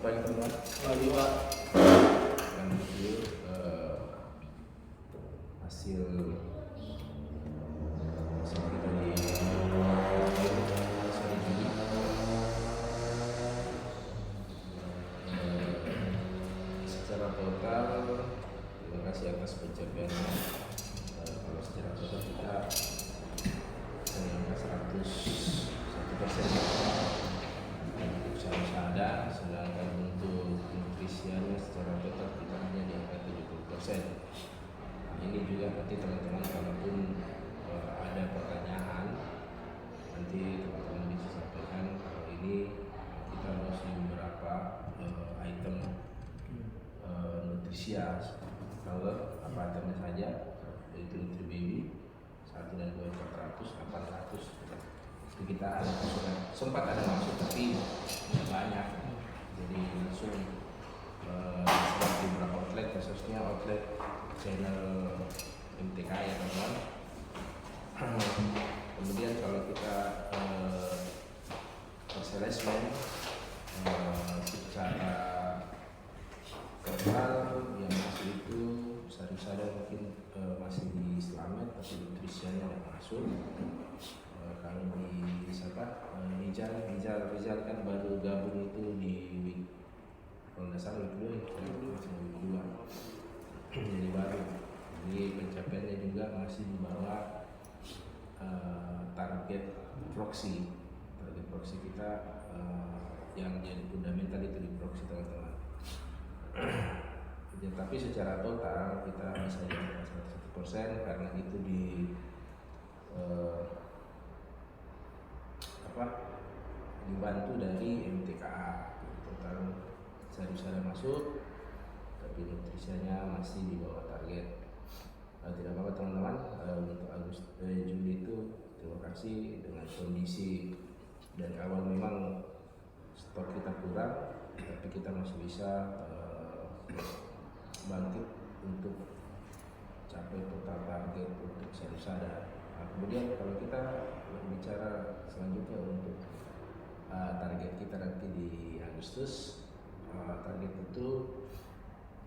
pagi teman-teman. Pagi Pak. Yang review hasil kita di sore Juli. Secara total terima kasih atas pencapaiannya. Kalau secara total kita angka 101%. Untuk sahada, sedangkan untuk nutrisiannya secara total kita hanya di angka 70%. Ini juga nanti teman-teman kalaupun ada pertanyaan, nanti teman-teman bisa sampaikan. Kalau ini kita masih beberapa item nutrisia, kalau apa itemnya saja, yaitu Nutri Baby 1 dan 2 400, 800. Itu kita ada sempat ada masuk tapi tidak banyak, jadi langsung seperti beberapa outlet, khususnya outlet channel MTK ya teman-teman. Kemudian kalau kita perselemen secara total yang masuk itu sadar mungkin masih di Slamet, tapi nutrisiannya tidak masuk. Kalau di Rizal kan baru gabung itu di week, kalau nggak salah week 2 jadi baru. Jadi pencapaiannya juga masih di bawah target proxy kita yang jadi fundamental itu di proxy teman-teman. Tapi secara total kita bisa di atas 100% karena itu dibantu dari MTKA. Total sadar masuk, tapi nutrisinya masih di bawah target. Tidak apa-apa teman-teman. Untuk Juli itu terima kasih, dengan kondisi dari awal memang stok kita kurang, tapi kita masih bisa bangkit untuk capai total target untuk sadar. Kemudian kalau kita bicara selanjutnya untuk target kita nanti di Agustus, target itu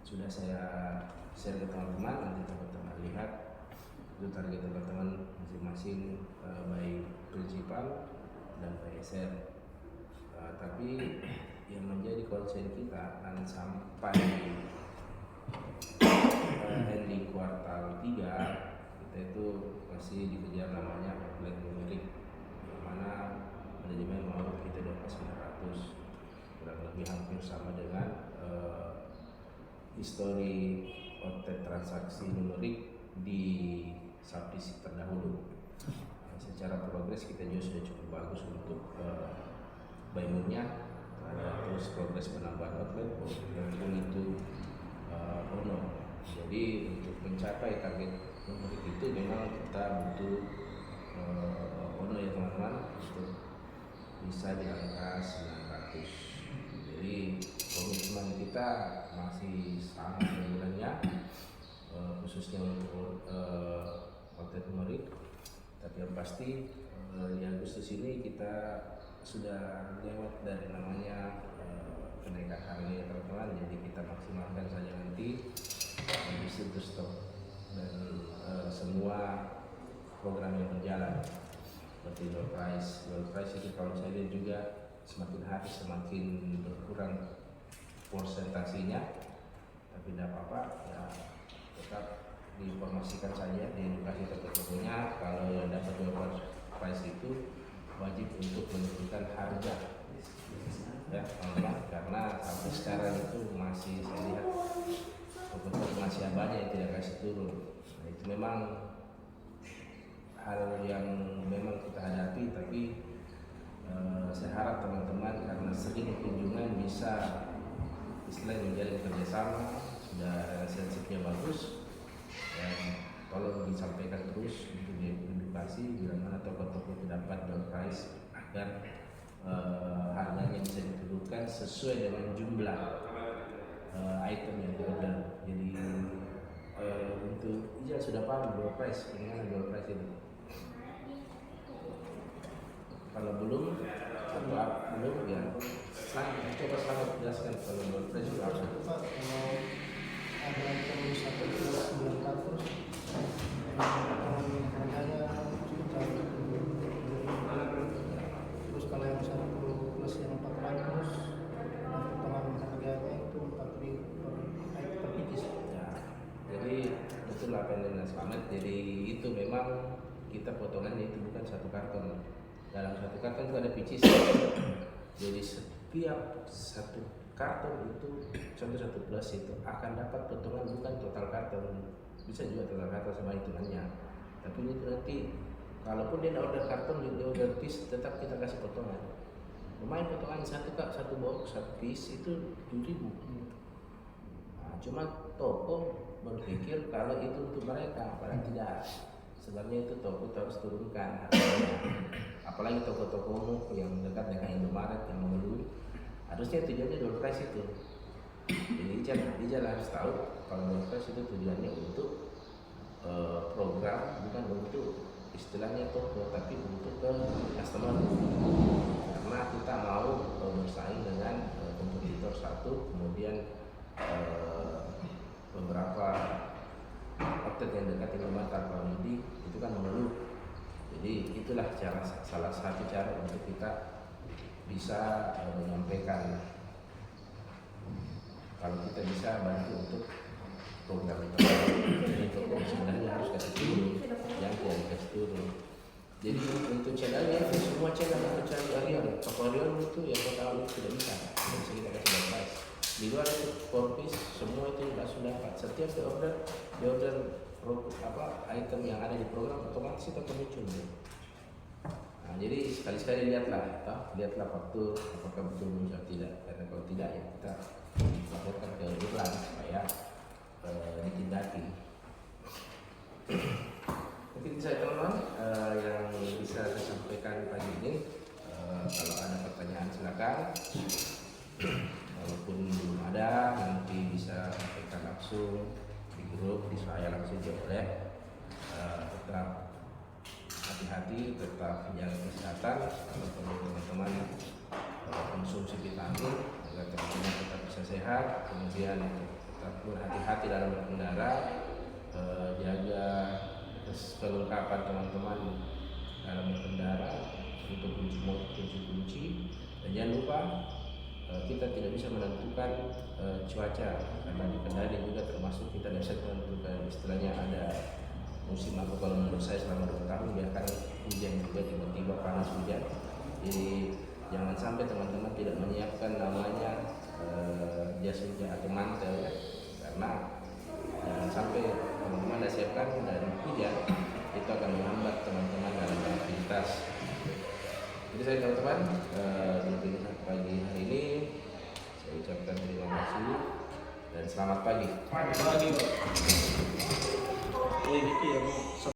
sudah saya share ke teman-teman. Nanti teman-teman lihat itu target teman-teman masing-masing, baik prinsipal dan PSR. Tapi yang menjadi concern kita akan sampai ending kuartal 3 kita itu masih dikejar namanya outlet numerik, yang mana manajemen mau kita di atas 900, kurang lebih hampir sama dengan histori outlet transaksi numerik di subdisi terdahulu. Secara progres kita juga sudah cukup bagus untuk Baimunnya, ada terus progres penambahan outlet maupun itu Ono. Jadi untuk mencapai target numerik itu memang kita butuh Ono ya teman-teman, untuk bisa di angka 900. Jadi komitmen kita masih sangat rendah, khususnya untuk outlet numerik. Tapi yang pasti di Agustus ini kita sudah lewat dari namanya kenaikan harga ya teman-teman. Jadi kita maksimalkan saja nanti distribusi stok dan semua program yang berjalan seperti low price itu kalau saya lihat juga semakin hari semakin berkurang persentasenya, tapi tidak apa-apa ya, tetap diinformasikan saja, diedukasi tokonya kalau yang dapat low price itu wajib untuk menentukan harga ya teman-teman, karena sampai sekarang itu masih saya lihat toko masih banyak yang tidak kasih turun. Nah, itu memang hal yang memang kita hadapi, tapi saya harap teman-teman karena sering kunjungan bisa istilahnya menjalin kerjasama, sudah relationship-nya bagus, dan tolong disampaikan terus untuk diedukasi bila mana toko-toko terdapat down price agar harganya bisa diturunkan sesuai dengan jumlah item yang diorder. Jadi untuk sudah paham down price, bagaimana down price itu? Kalau belum ya coba selamat jelaskan kalau door prize itu apa? Pak, kalau ada item 1 plus 9 kartus potongan harganya juta. Terus kalau yang 1 plus yang 400 potongan harganya itu 4.000 per pieces. Ya, jadi betul apa yang Dinas Slamet. Jadi itu memang kita potongannya itu bukan 1 karton. Dalam 1 karton itu ada pieces. Jadi setiap 1 karton itu contoh 1 plus itu akan dapat potongan bukan total karton, bisa juga total karton sama hitungannya, tapi itu nanti kalaupun dia order karton, dia order piece, tetap kita kasih potongan. Lumayan potongan 1 box 1 piece itu 7.000. Nah, cuma toko berpikir kalau itu untuk mereka, padahal tidak. Sebenarnya itu toko harus turunkan harganya. Apalagi toko-toko yang dekat dengan Indomaret yang mengeluh, harusnya tujuannya door prize itu. Jadi Ijal harus tahu kalau door prize itu tujuannya untuk program, bukan untuk istilahnya toko, tapi untuk ke customer. Karena kita mau bersaing dengan kompetitor satu, kemudian beberapa outlet yang dekat dengan Tarpam ini itu kan mengeluh. Jadi itulah salah satu cara untuk kita bisa menyampaikan kalau kita bisa bantu untuk program itu. Jadi program sebenarnya harus kasih turun, yang tidak dikasih turun. Jadi untuk channelnya itu semua channel yang mencari Arion, toko Arion itu yang total itu tidak bisa kita kasih price. Di luar itu korpis semua itu langsung dapat. Setiap di order item yang ada di program otomatis itu akan muncul. Nah, jadi sekali-sekali lihatlah faktur apakah betul muncul atau tidak. Karena kalau tidak ya kita laporkan ke Dirlan supaya ditindaki. Mungkin saya teman-teman yang bisa saya sampaikan pagi ini. Kalau ada pertanyaan silakan. Walaupun belum ada, nanti bisa sampaikan langsung di grup, di saya langsung jawab oleh. Tetap hati-hati, tetap jaga kesehatan. Kalau perlu teman-teman konsumsi vitamin agar teman-teman tetap bisa sehat. Kemudian tetap berhati-hati dalam berkendara, jaga kelengkapan teman-teman dalam berkendara untuk kunci-kunci, dan jangan lupa kita tidak bisa menentukan cuaca, karena di Kendari juga termasuk kita tidak bisa menentukan, istilahnya ada musim apa. Kalau menurut saya selama 2 tahun biarkan hujan juga, tiba-tiba panas hujan. Jadi jangan sampai teman-teman tidak menyiapkan namanya jas hujan atau mantel ya, karena jangan sampai teman-teman tidak siapkan dan hujan, itu akan menghambat teman-teman dalam beraktivitas. Jadi saya teman-teman di pagi hari ini saya ucapkan terima kasih dan selamat pagi. Pagi.